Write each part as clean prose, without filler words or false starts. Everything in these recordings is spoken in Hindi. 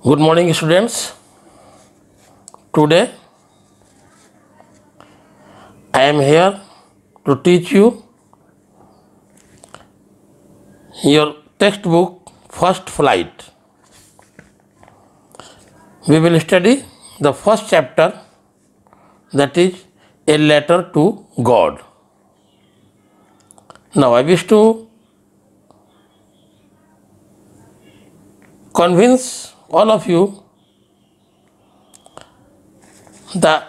Good morning, students. Today I am here to teach you your textbook First Flight. We will study the first chapter, that is a letter to God. Now I wish to convince all of you the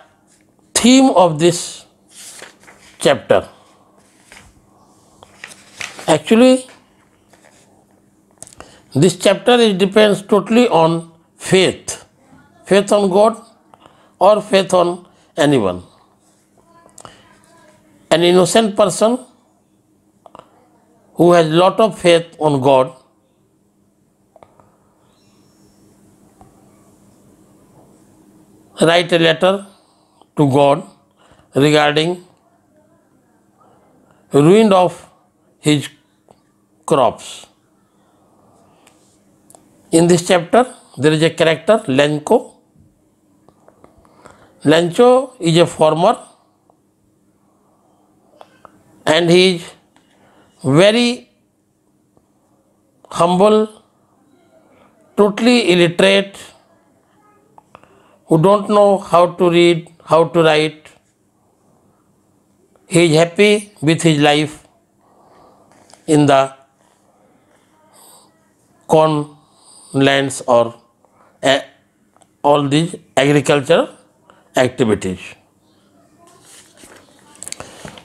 theme of this chapter. Actually, this chapter depends totally on faith on God or faith on anyone. An innocent person who has lot of faith on God write a letter to God regarding ruin of his crops. In this chapter, there is a character, Lencho. Lencho is a farmer and he is very humble, totally illiterate, who don't know how to read, how to write. He is happy with his life in the corn lands or all these agriculture activities.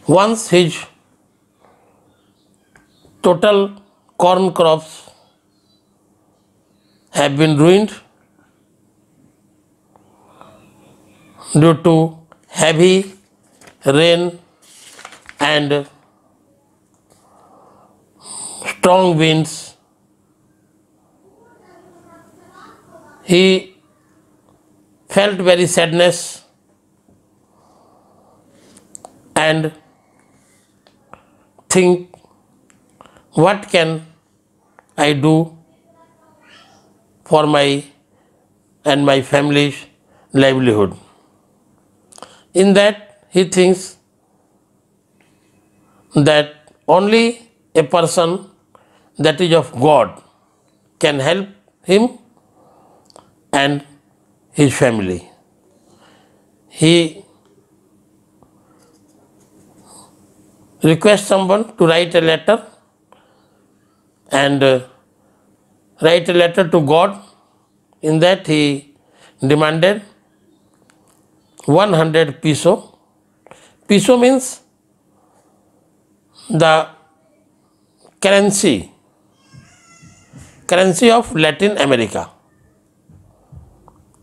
Once his total corn crops have been ruined due to heavy rain and strong winds, he felt very sadness and think, what can I do for my and my family's livelihood? In that he thinks that only a person that is of God can help him and his family. He requests someone to write a letter and write a letter to God. In that he demanded 100 peso. Peso means the currency of Latin America.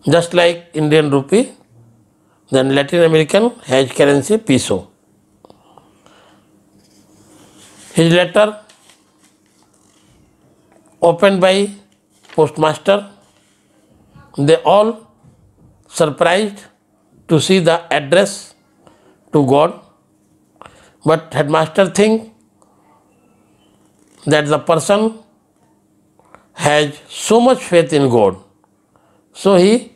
Just like Indian rupee, then Latin American has currency peso. His letter opened by postmaster. They all surprised to see the address to God, but headmaster think that the person has so much faith in God, so he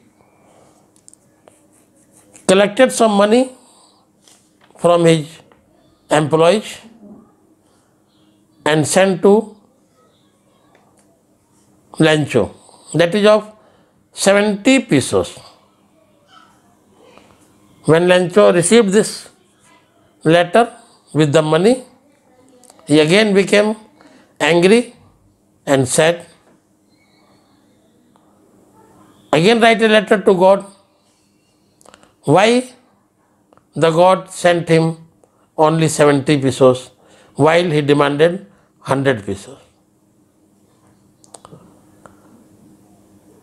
collected some money from his employees and sent to Lencho, that is of 70 pesos. When Lencho received this letter with the money, he again became angry and said, again write a letter to God. Why the God sent him only 70 pesos while he demanded 100 pesos?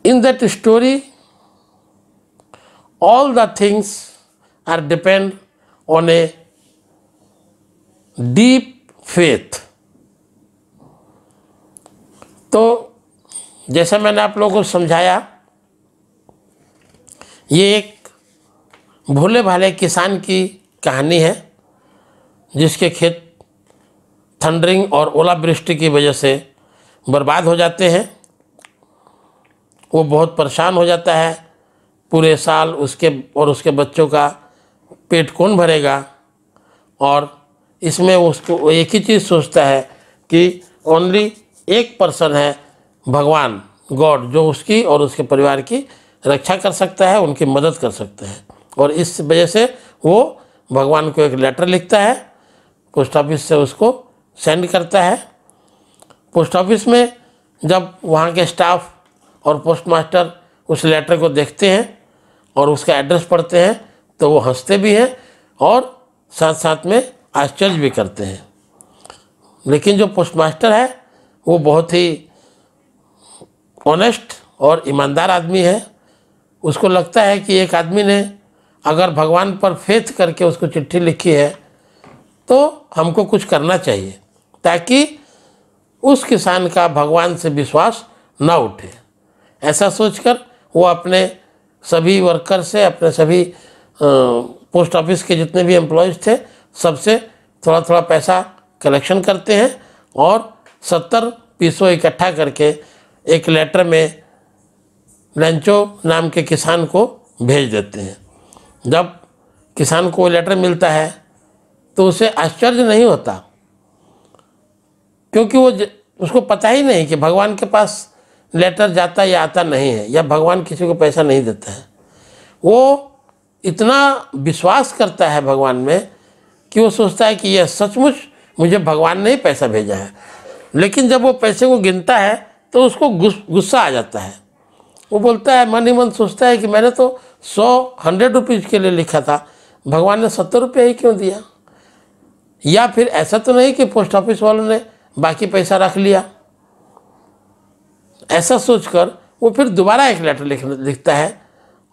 In that story, all the things are depend on a deep faith. तो जैसा मैंने आप लोगों को समझाया, ये एक भोले भाले किसान की कहानी है जिसके खेत थंडरिंग और ओलावृष्टि की वजह से बर्बाद हो जाते हैं वो बहुत परेशान हो जाता है। पूरे साल उसके और उसके बच्चों का पेट कौन भरेगा। और इसमें उसको एक ही चीज़ सोचता है कि ओनली एक पर्सन है, भगवान गॉड, जो उसकी और उसके परिवार की रक्षा कर सकता है, उनकी मदद कर सकता है। और इस वजह से वो भगवान को एक लेटर लिखता है, पोस्ट ऑफिस से उसको सेंड करता है। पोस्ट ऑफिस में जब वहाँ के स्टाफ और पोस्ट मास्टर उस लेटर को देखते हैं और उसका एड्रेस पढ़ते हैं तो वो हंसते भी हैं और साथ साथ में आश्चर्य भी करते हैं। लेकिन जो पोस्ट मास्टर है वो बहुत ही ऑनेस्ट और ईमानदार आदमी है। उसको लगता है कि एक आदमी ने अगर भगवान पर फेथ करके उसको चिट्ठी लिखी है तो हमको कुछ करना चाहिए ताकि उस किसान का भगवान से विश्वास ना उठे। ऐसा सोचकर वो अपने सभी वर्कर से, अपने सभी पोस्ट ऑफिस के जितने भी एम्प्लॉयज़ थे, सबसे थोड़ा थोड़ा पैसा कलेक्शन करते हैं और 70 पीसों इकट्ठा करके एक लेटर में लेंचो नाम के किसान को भेज देते हैं। जब किसान को वो लेटर मिलता है तो उसे आश्चर्य नहीं होता, क्योंकि उसको पता ही नहीं कि भगवान के पास लेटर जाता या आता नहीं है, या भगवान किसी को पैसा नहीं देता है। वो इतना विश्वास करता है भगवान में कि वो सोचता है कि यह सचमुच मुझे भगवान ने ही पैसा भेजा है। लेकिन जब वो पैसे को गिनता है तो उसको गुस्सा आ जाता है। वो बोलता है, मन ही मन सोचता है कि मैंने तो 100 रुपीज़ के लिए लिखा था, भगवान ने 70 रुपये ही क्यों दिया। या फिर ऐसा तो नहीं कि पोस्ट ऑफिस वालों ने बाकी पैसा रख लिया। ऐसा सोचकर वो फिर दोबारा एक लेटर लिखता है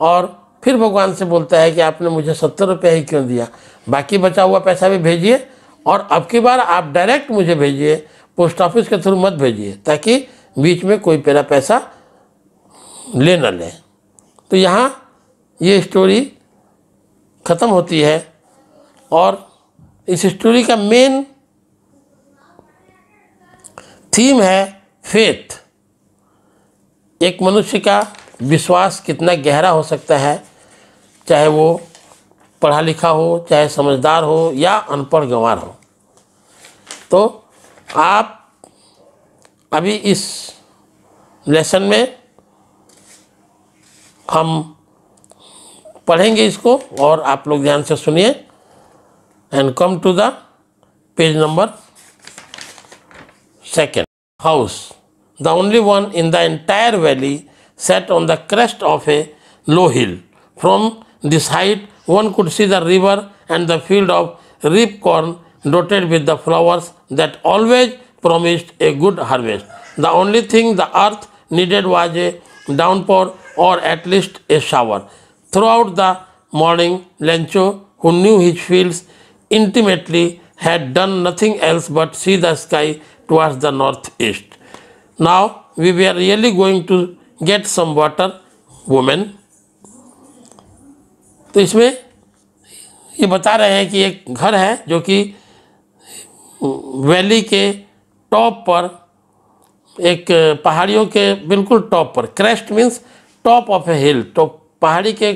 और फिर भगवान से बोलता है कि आपने मुझे 70 रुपये ही क्यों दिया, बाकी बचा हुआ पैसा भी भेजिए और अब की बार आप डायरेक्ट मुझे भेजिए, पोस्ट ऑफिस के थ्रू मत भेजिए, ताकि बीच में कोई मेरा पैसा ले न ले। तो यहाँ ये स्टोरी ख़त्म होती है और इस स्टोरी का मेन थीम है फेथ। एक मनुष्य का विश्वास कितना गहरा हो सकता है, चाहे वो पढ़ा लिखा हो, चाहे समझदार हो या अनपढ़ गंवार हो। तो आप अभी इस लेसन में हम पढ़ेंगे इसको और आप लोग ध्यान से सुनिए। And come to the page number 2। House, the only one in the entire valley, sat on the crest of a low hill. From this height, one could see the river and the field of reap corn dotted with the flowers that always promised a good harvest. The only thing the earth needed was a downpour or at least a shower. Throughout the morning, Lencho, who knew his fields intimately, had done nothing else but see the sky towards the northeast. Now we were really going to get some water, woman. तो इसमें ये बता रहे हैं कि एक घर है जो कि वैली के टॉप पर, एक पहाड़ियों के बिल्कुल टॉप पर, क्रेस्ट मीन्स टॉप ऑफ ए हिल, तो पहाड़ी के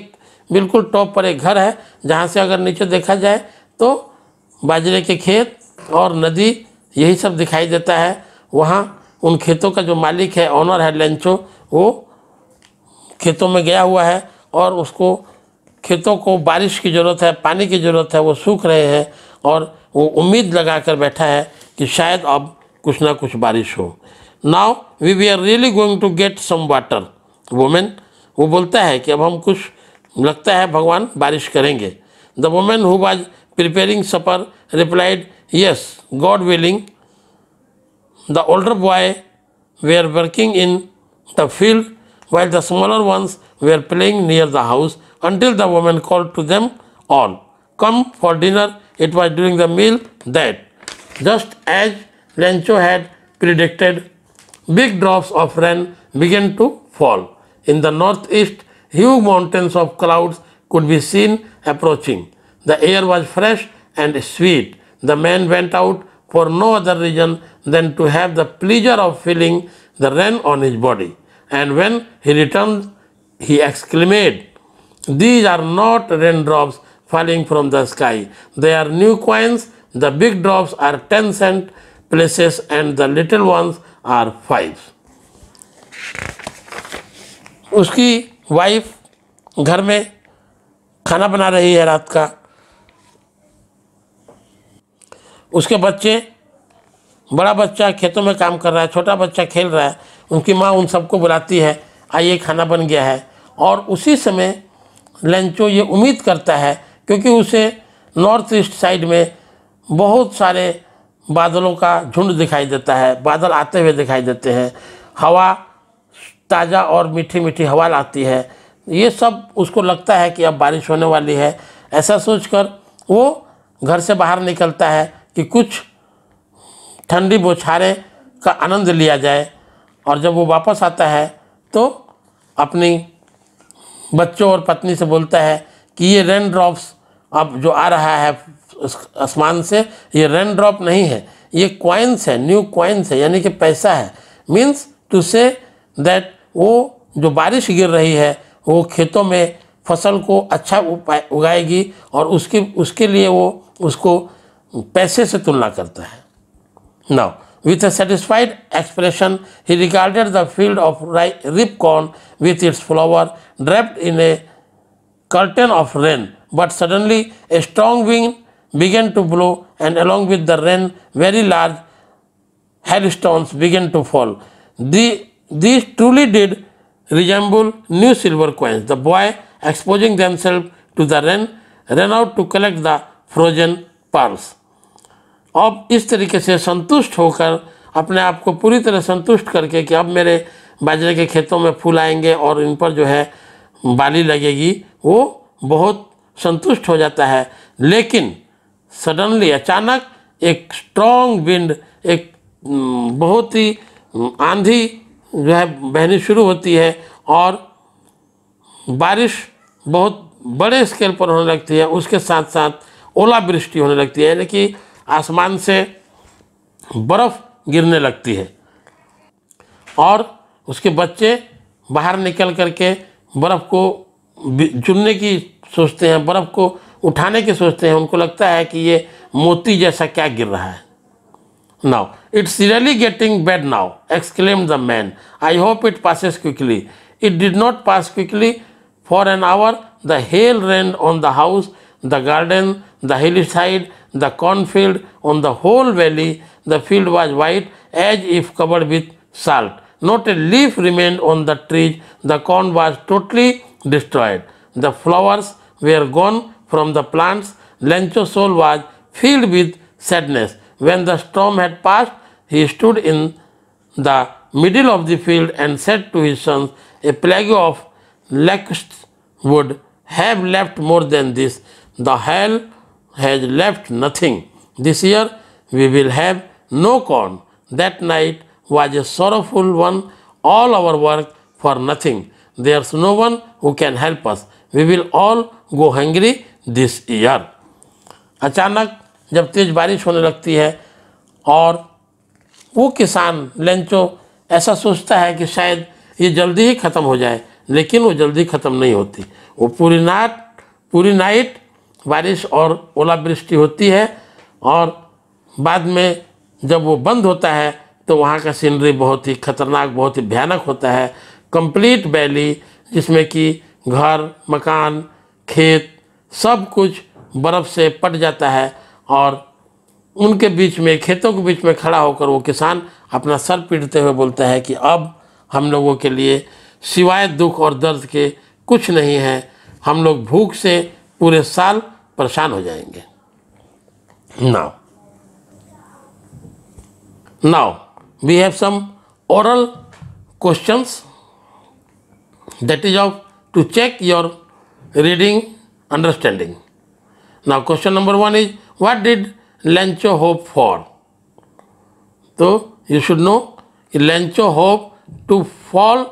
बिल्कुल टॉप पर एक घर है जहाँ से अगर नीचे देखा जाए तो बाजरे के खेत और नदी यही सब दिखाई देता है। वहाँ उन खेतों का जो मालिक है, ऑनर है लेंचो, वो खेतों में गया हुआ है और उसको खेतों को बारिश की ज़रूरत है, पानी की ज़रूरत है, वो सूख रहे हैं और वो उम्मीद लगा कर बैठा है कि शायद अब कुछ ना कुछ बारिश हो। Now we are really going to get some water, women. वो बोलता है कि अब हम कुछ, लगता है भगवान बारिश करेंगे। The women who was preparing supper replied, yes, God willing. The older boy were working in the field while the smaller ones were playing near the house until the woman called to them all, "Come for dinner." It was during the meal that, just as Lencho had predicted, big drops of rain began to fall. In the northeast, huge mountains of clouds could be seen approaching. The air was fresh and sweet. The man went out for no other reason than to have the pleasure of feeling the rain on his body. and when he returned, he exclaimed, "These are not raindrops falling from the sky. They are new coins. The big drops are 10-cent pieces and the little ones are 5." उसकी वाइफ घर में खाना बना रही है रात का। उसके बच्चे, बड़ा बच्चा खेतों में काम कर रहा है, छोटा बच्चा खेल रहा है। उनकी माँ उन सबको बुलाती है, आइए खाना बन गया है। और उसी समय लेंचो ये उम्मीद करता है, क्योंकि उसे नॉर्थ ईस्ट साइड में बहुत सारे बादलों का झुंड दिखाई देता है, बादल आते हुए दिखाई देते हैं, हवा ताज़ा और मीठी मीठी हवा आती है। ये सब उसको लगता है कि अब बारिश होने वाली है। ऐसा सोचकर वो घर से बाहर निकलता है कि कुछ ठंडी बौछारें का आनंद लिया जाए। और जब वो वापस आता है तो अपनी बच्चों और पत्नी से बोलता है कि ये रेन ड्रॉप्स अब जो आ रहा है आसमान से, ये रेन ड्रॉप नहीं है, ये कॉइन्स है, न्यू कॉइन्स है, यानी कि पैसा है। मीन्स टू से दैट वो जो बारिश गिर रही है वो खेतों में फसल को अच्छा उगाएगी और उसके लिए वो उसको पैसे से तुलना करता है। Now, with a satisfied expression, he regarded the field of ripe corn with its flower draped in a curtain of rain. But suddenly a strong wind began to blow, and along with the rain, very large hailstones began to fall. These truly did resemble new silver coins. The boy, exposing themselves to the rain, ran out to collect the frozen pearls. अब इस तरीके से संतुष्ट होकर, अपने आप को पूरी तरह संतुष्ट करके कि अब मेरे बाजरे के खेतों में फूल आएंगे और इन पर जो है बाली लगेगी, वो बहुत संतुष्ट हो जाता है। लेकिन सडनली, अचानक एक स्ट्रॉन्ग विंड, एक बहुत ही आंधी जो है बहनी शुरू होती है और बारिश बहुत बड़े स्केल पर होने लगती है। उसके साथ साथ ओलावृष्टि होने लगती है, यानी कि आसमान से बर्फ़ गिरने लगती है। और उसके बच्चे बाहर निकल करके बर्फ़ को चुनने की सोचते हैं, बर्फ़ को उठाने की सोचते हैं। उनको लगता है कि ये मोती जैसा क्या गिर रहा है। Now, it's really getting bad now, exclaimed the man. I hope it passes quickly. It did not pass quickly. For an hour, the hail rained on the house, the garden, the hillside, the cornfield, on the whole valley. The field was white as if covered with salt. Not a leaf remained on the trees. The corn was totally destroyed. The flowers were gone from the plants. Lencho's soul was filled with sadness. When the storm had passed, he stood in the middle of the field and said to his sons, "A plague of locusts would have left more than this. The hail has left nothing. This year we will have no corn." That night was a sorrowful one. All our work for nothing. There's no one who can help us. We will all go hungry this year. अचानक जब तेज बारिश होने लगती है और वो किसान लेंचो ऐसा सोचता है कि शायद ये जल्दी ही ख़त्म हो जाए, लेकिन वो जल्दी ख़त्म नहीं होती। वो पूरी नाइट बारिश और ओलावृष्टि होती है और बाद में जब वो बंद होता है तो वहाँ का सीनरी बहुत ही खतरनाक, बहुत ही भयानक होता है। कंप्लीट वैली, जिसमें कि घर, मकान, खेत, सब कुछ बर्फ़ से पट जाता है। और उनके बीच में, खेतों के बीच में खड़ा होकर वो किसान अपना सर पीटते हुए बोलता है कि अब हम लोगों के लिए सिवाय दुख और दर्द के कुछ नहीं है। हम लोग भूख से पूरे साल परेशान हो जाएंगे। Now we have some oral questions that is of to check your reading understanding. Now question number 1 is, what did Lencho hope for? So you should know Lencho hoped to fall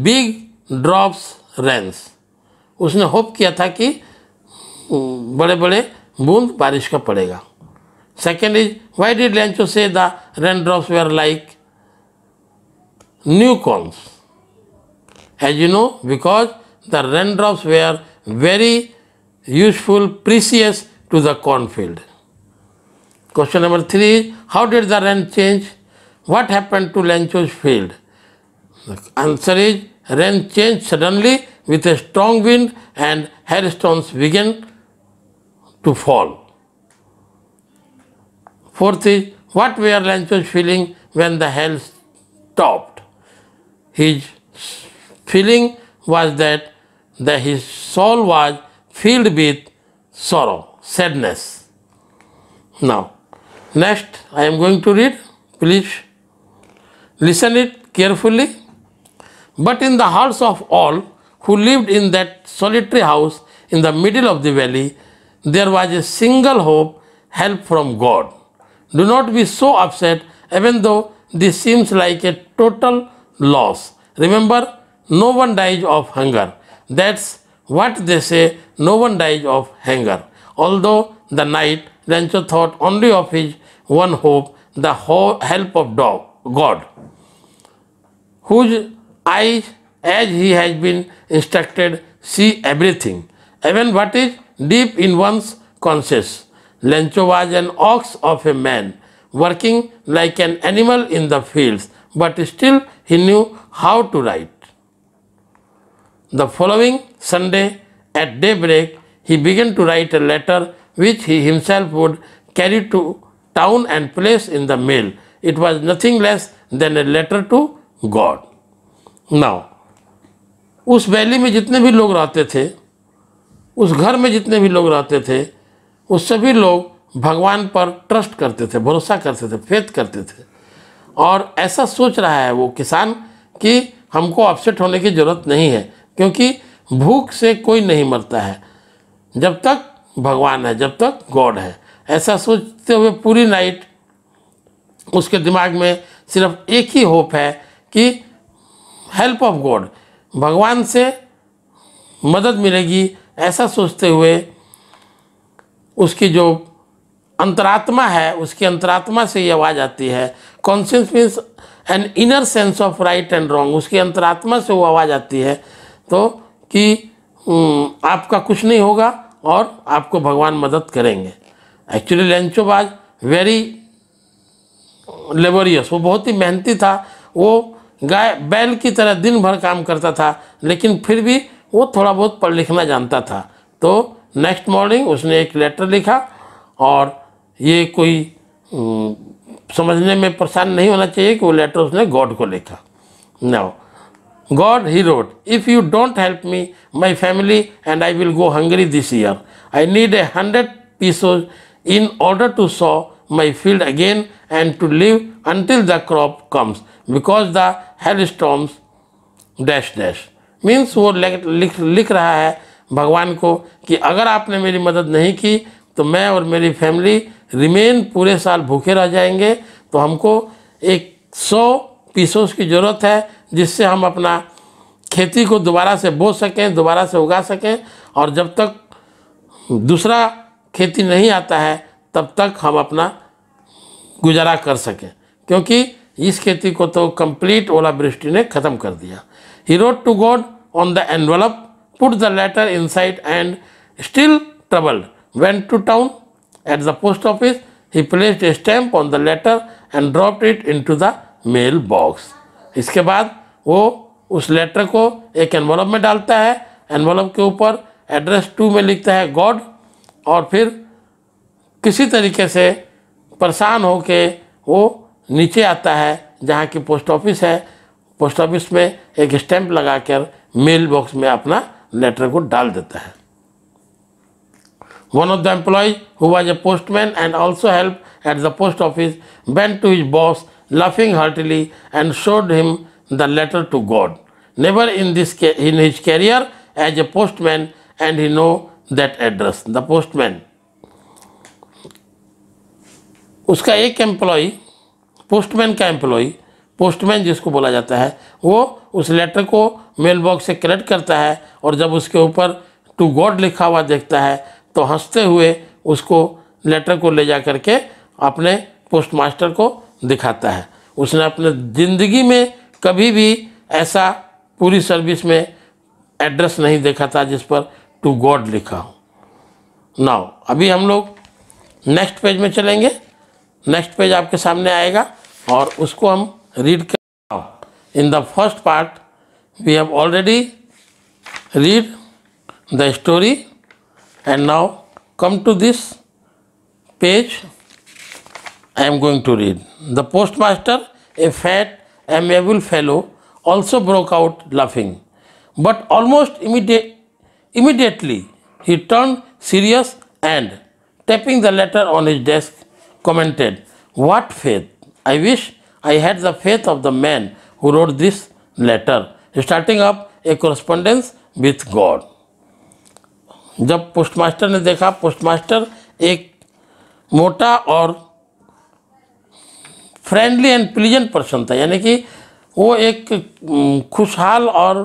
big drops rains. उसने होप किया था कि बड़े बड़े बूंद बारिश का पड़ेगा। Second is, why did Lencho say the raindrops were like new corns? as you know, because the raindrops were very useful, precious to the cornfield. Question number 3 is, how did the rain change? What happened to Lencho's field? The answer is, rain changed suddenly with a strong wind and hailstones began to fall. Fourth is, what were Lencho's feeling when the hail stopped? His feeling was that his soul was filled with sorrow, sadness. Now, next I am going to read. Please listen it carefully. But in the hearts of all who lived in that solitary house in the middle of the valley, there was a single hope, help from God. Do not be so upset, even though this seems like a total loss. Remember, no one dies of hunger. That's what they say, no one dies of hunger. Although the night, Lencho thought only of his one hope, the help of God, whose eyes, as he has been instructed, see everything, even what is deep in one's conscience. Lencho was an ox of a man, working like an animal in the fields, but still he knew how to write. The following Sunday, at daybreak, he began to write a letter which he himself would carry to town and place in the mail. It was nothing less than a letter to God. Now, उस वैली में जितने भी लोग रहते थे, उस घर में जितने भी लोग रहते थे, उस सभी लोग भगवान पर ट्रस्ट करते थे, भरोसा करते थे, फेथ करते थे। और ऐसा सोच रहा है वो किसान कि हमको अपसेट होने की ज़रूरत नहीं है, क्योंकि भूख से कोई नहीं मरता है जब तक भगवान है, जब तक गॉड है। ऐसा सोचते हुए पूरी नाइट उसके दिमाग में सिर्फ एक ही होप है कि हेल्प ऑफ गॉड, भगवान से मदद मिलेगी। ऐसा सोचते हुए उसकी जो अंतरात्मा है, उसकी अंतरात्मा से ये आवाज़ आती है। Conscious means an inner sense of right and wrong, उसकी अंतरात्मा से वो आवाज़ आती है तो कि आपका कुछ नहीं होगा और आपको भगवान मदद करेंगे। Actually Lencho was very laborious, वो बहुत ही मेहनती था। वो गाय बैल की तरह दिन भर काम करता था, लेकिन फिर भी वो थोड़ा बहुत पढ़ लिखना जानता था। तो नेक्स्ट मॉर्निंग उसने एक लेटर लिखा, और ये कोई समझने में परेशान नहीं होना चाहिए कि वो लेटर उसने गॉड को लिखा। Now God, he wrote, if you don't help me, my family and I will go hungry this year. I need 100 pesos in order to sow my field again and to live until the crop comes, because the hailstorms dash dash. Means वो लिख रहा है भगवान को कि अगर आपने मेरी मदद नहीं की तो मैं और मेरी फैमिली रिमेन पूरे साल भूखे रह जाएंगे। तो हमको 100 पीसोस की ज़रूरत है, जिससे हम अपना खेती को दोबारा से बो सकें, दोबारा से उगा सकें, और जब तक दूसरा खेती नहीं आता है तब तक हम अपना गुजारा कर सकें, क्योंकि इस खेती को तो कंप्लीट ओलावृष्टि ने ख़त्म कर दिया। He wrote to God on the envelope, put the letter inside and still troubled went to town. At the post office he placed a stamp on the letter and dropped it into the mail box. इसके बाद वो उस लेटर को एक एनवलप में डालता है, एनवलप के ऊपर एड्रेस 2 में लिखता है गॉड, और फिर किसी तरीके से परेशान होके वो नीचे आता है जहाँ की पोस्ट ऑफिस है। पोस्ट ऑफिस में एक स्टैम्प लगाकर मेल बॉक्स में अपना लेटर को डाल देता है। One of the employees, who was a postman and also helped at the post office, went to his boss laughing heartily and showed him the letter to God. Never in his career as a postman and he know that address. The postman, उसका एक एम्प्लॉई, पोस्टमैन का एम्प्लॉई, पोस्टमैन जिसको बोला जाता है, वो उस लेटर को मेल बॉक्स से कलेक्ट करता है, और जब उसके ऊपर टू गॉड लिखा हुआ देखता है तो हंसते हुए उसको लेटर को ले जा करके अपने पोस्ट मास्टर को दिखाता है। उसने अपने ज़िंदगी में कभी भी ऐसा पूरी सर्विस में एड्रेस नहीं देखा था जिस पर टू गॉड लिखा हो। नाउ अभी हम लोग नेक्स्ट पेज में चलेंगे। नेक्स्ट पेज आपके सामने आएगा और उसको हम रीड कर। In the first part we have already read the story and now come to this page. I am going to read. The postmaster, a fat, amiable fellow, also broke out laughing. But almost immediately he turned serious and, tapping the letter on his desk, commented, "What faith! I wish I had the faith of the man who wrote this letter, starting up a correspondence with God." जब पोस्टमास्टर ने देखा, पोस्टमास्टर एक मोटा और फ्रेंडली एंड प्लीजेंट पर्सन था, यानी कि वो एक खुशहाल और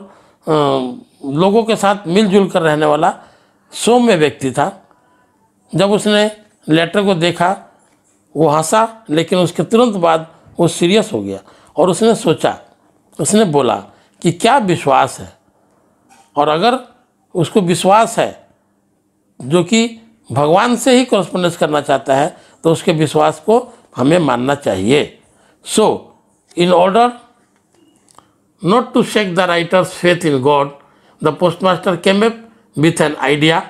लोगों के साथ मिलजुल कर रहने वाला सौम्य व्यक्ति था। जब उसने लेटर को देखा वो हंसा, लेकिन उसके तुरंत बाद वो सीरियस हो गया और उसने सोचा, उसने बोला कि क्या विश्वास है, और अगर उसको विश्वास है जो कि भगवान से ही कॉरेस्पॉन्डेंस करना चाहता है तो उसके विश्वास को हमें मानना चाहिए। So in order not to shake the writer's faith in God, the postmaster came up with an idea,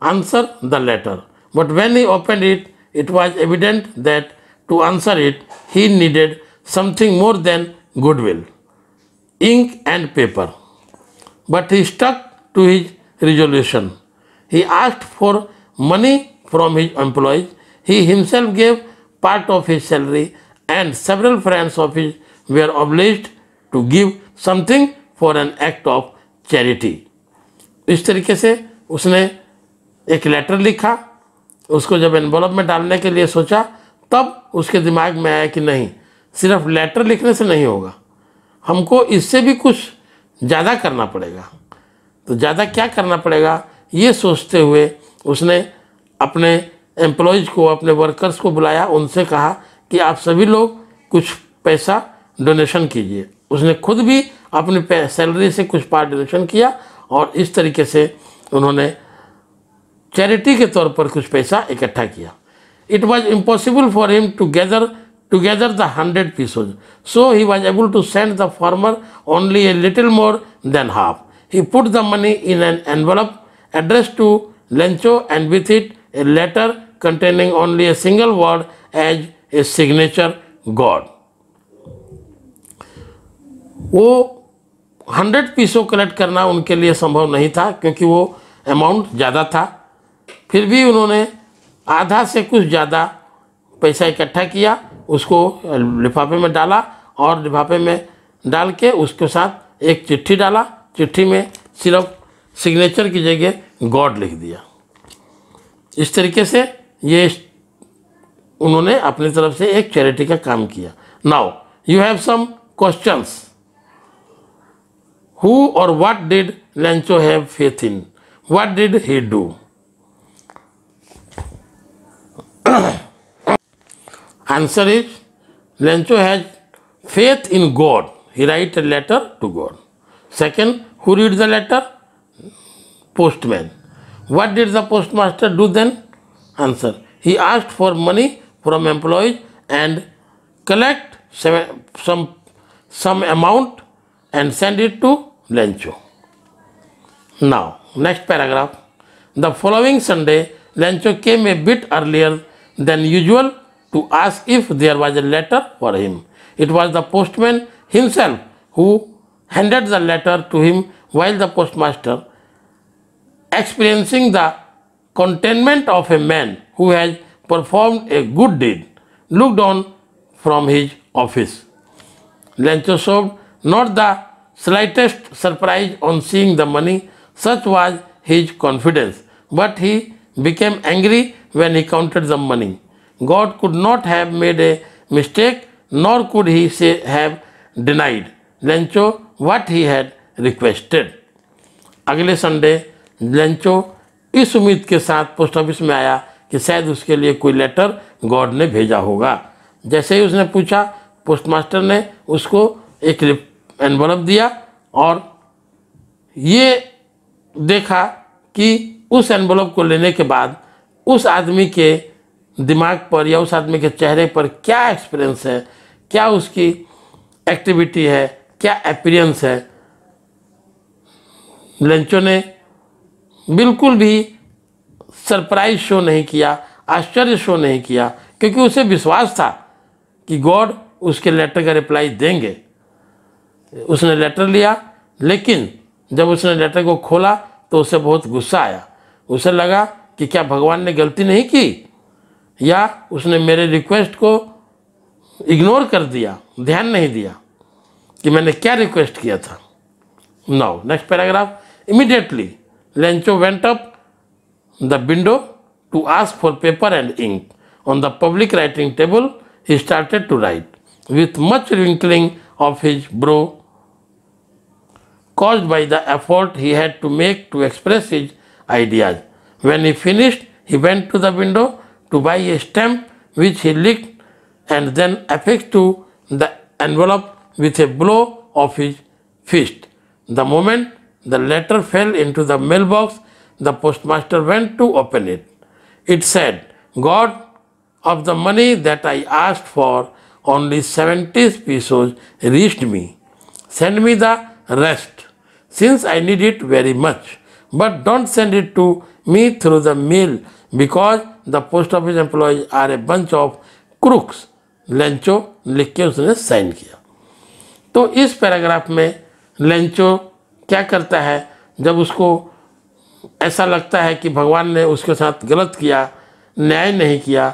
answer the letter, but when he opened it, it was evident that to answer it he needed something more than goodwill, ink and paper. But he stuck to his resolution. He asked for money from his employees. He himself gave part of his salary, and several friends of his were obliged to give something for an act of charity. इस तरीके से उसने एक लेटर लिखा। उसको जब एनवलप में डालने के लिए सोचा, तब उसके दिमाग में आया कि नहीं, सिर्फ लेटर लिखने से नहीं होगा, हमको इससे भी कुछ ज़्यादा करना पड़ेगा। तो ज़्यादा क्या करना पड़ेगा, ये सोचते हुए उसने अपने एम्प्लॉयज़ को, अपने वर्कर्स को बुलाया, उनसे कहा कि आप सभी लोग कुछ पैसा डोनेशन कीजिए। उसने खुद भी अपनी सैलरी से कुछ पार्ट डोनेशन किया और इस तरीके से उन्होंने चैरिटी के तौर पर कुछ पैसा इकट्ठा किया। It was impossible for him to gather the 100 pieces, so he was able to send the farmer only a little more than half. He put the money in an envelope addressed to Lencho and with it a letter containing only a single word as a signature, God. वो 100 pieces कलेक्ट करना उनके लिए संभव नहीं था क्योंकि वो अमाउंट ज़्यादा था। फिर भी उन्होंने आधा से कुछ ज़्यादा पैसा इकट्ठा किया, उसको लिफाफे में डाला और लिफाफे में डाल के उसके साथ एक चिट्ठी डाला। चिट्ठी में सिर्फ सिग्नेचर की जगह गॉड लिख दिया। इस तरीके से ये उन्होंने अपनी तरफ से एक चैरिटी का काम किया। Now you have some questions. Who or what did Lencho have faith in? What did he do? Answer is, Lencho has faith in God. He write a letter to God. Second, who read the letter? Postman. What did the postmaster do then? Answer, he asked for money from employees and collect some amount and send it to Lencho. Now, next paragraph. The following Sunday, Lencho came a bit earlier than usual to ask if there was a letter for him. It was the postman himself who handed the letter to him while the postmaster, experiencing the contentment of a man who has performed a good deed, looked on from his office. Lencho showed not the slightest surprise on seeing the money, such was his confidence, but he became angry when he counted the money. God could not have made a mistake, nor could he have denied Lencho what he had requested. अगले संडे लेंचो इस उम्मीद के साथ पोस्ट ऑफिस में आया कि शायद उसके लिए कोई लेटर गॉड ने भेजा होगा। जैसे ही उसने पूछा, पोस्टमास्टर ने उसको एक एनवलप दिया और ये देखा कि उस एनवलप को लेने के बाद उस आदमी के दिमाग पर या उस आदमी के चेहरे पर क्या एक्सपीरियंस है, क्या उसकी एक्टिविटी है, क्या अपीयरेंस है। लेंचो ने बिल्कुल भी सरप्राइज शो नहीं किया, आश्चर्य शो नहीं किया, क्योंकि उसे विश्वास था कि गॉड उसके लेटर का रिप्लाई देंगे। उसने लेटर लिया, लेकिन जब उसने लेटर को खोला तो उसे बहुत गुस्सा आया। उसे लगा कि क्या भगवान ने गलती नहीं की, या उसने मेरे रिक्वेस्ट को इग्नोर कर दिया, ध्यान नहीं दिया कि मैंने क्या रिक्वेस्ट किया था। Now next paragraph. Immediately Lencho went up the window to ask for paper and ink. On the public writing table he started to write with much wrinkling of his brow caused by the effort he had to make to express his ideas. When he finished, he went to the window to buy a stamp which he licked and then affixed to the envelope with a blow of his fist. The moment the letter fell into the mailbox, the postmaster went to open it. It said, "God, of the money that I asked for, only 70 pesos reached me. Send me the rest, since I need it very much. But don't send it to me through the mail, because the post office employees are a bunch of crooks." Lencho लिख के उसने साइन किया। तो इस पैराग्राफ में लेंचो क्या करता है, जब उसको ऐसा लगता है कि भगवान ने उसके साथ गलत किया, न्याय नहीं किया,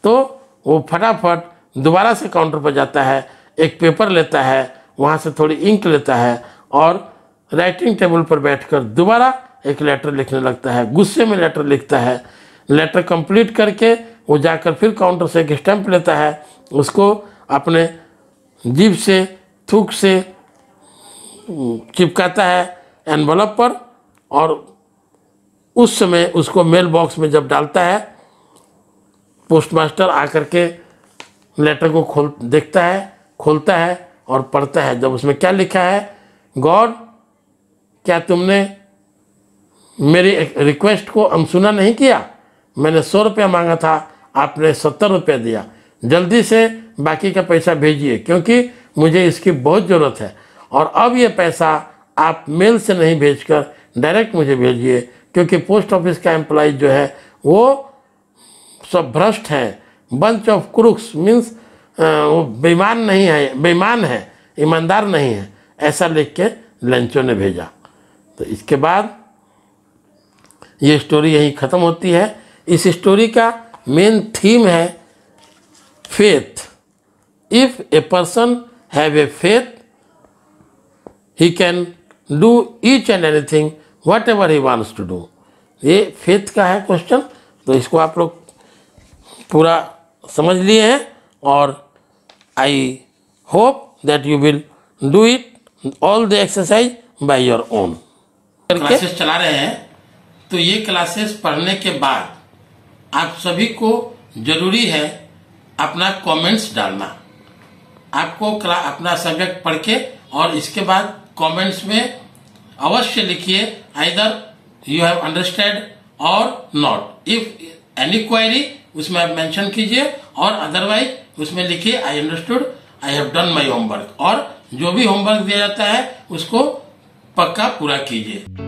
तो वो फटाफट दोबारा से काउंटर पर जाता है, एक पेपर लेता है, वहाँ से थोड़ी इंक लेता है और राइटिंग टेबल पर बैठकर दोबारा एक लेटर लिखने लगता है। गुस्से में लेटर लिखता है। लेटर कंप्लीट करके वो जाकर फिर काउंटर से एक स्टैंप लेता है, उसको अपने जीभ से, थूक से चिपकाता है एनवलप पर, और उस समय उसको मेल बॉक्स में जब डालता है, पोस्टमास्टर आकर के लेटर को खोलता है और पढ़ता है। जब उसमें क्या लिखा है, गॉड, क्या तुमने मेरी रिक्वेस्ट को अनसुना नहीं किया? मैंने 100 रुपया मांगा था, आपने 70 रुपया दिया। जल्दी से बाकी का पैसा भेजिए, क्योंकि मुझे इसकी बहुत ज़रूरत है। और अब ये पैसा आप मेल से नहीं भेजकर डायरेक्ट मुझे भेजिए, क्योंकि पोस्ट ऑफिस का एम्प्लॉय जो है वो सब भ्रष्ट हैं। बंच ऑफ क्रूक्स मीन्स वो बेईमान है, ईमानदार नहीं है, ऐसा लिख के लेंचो ने भेजा। तो इसके बाद ये स्टोरी यहीं ख़त्म होती है। इस स्टोरी का मेन थीम है faith. If a person have a faith, he can do each and anything whatever he wants to do. ये फेथ का है क्वेश्चन, तो इसको आप लोग पूरा समझ लिए हैं, और I hope that you will do it all the exercise by your own. Classes चला रहे हैं, तो ये क्लासेस पढ़ने के बाद आप सभी को जरूरी है अपना कमेंट्स डालना। आपको अपना सब्जेक्ट पढ़ के और इसके बाद कमेंट्स में अवश्य लिखिए, आइदर यू हैव अंडरस्टैंड और नॉट। इफ एनी क्वेरी उसमें आप मेंशन कीजिए, और अदरवाइज उसमें लिखिए I understood, I have done my homework. और जो भी होमवर्क दिया जाता है उसको पक्का पूरा कीजिए।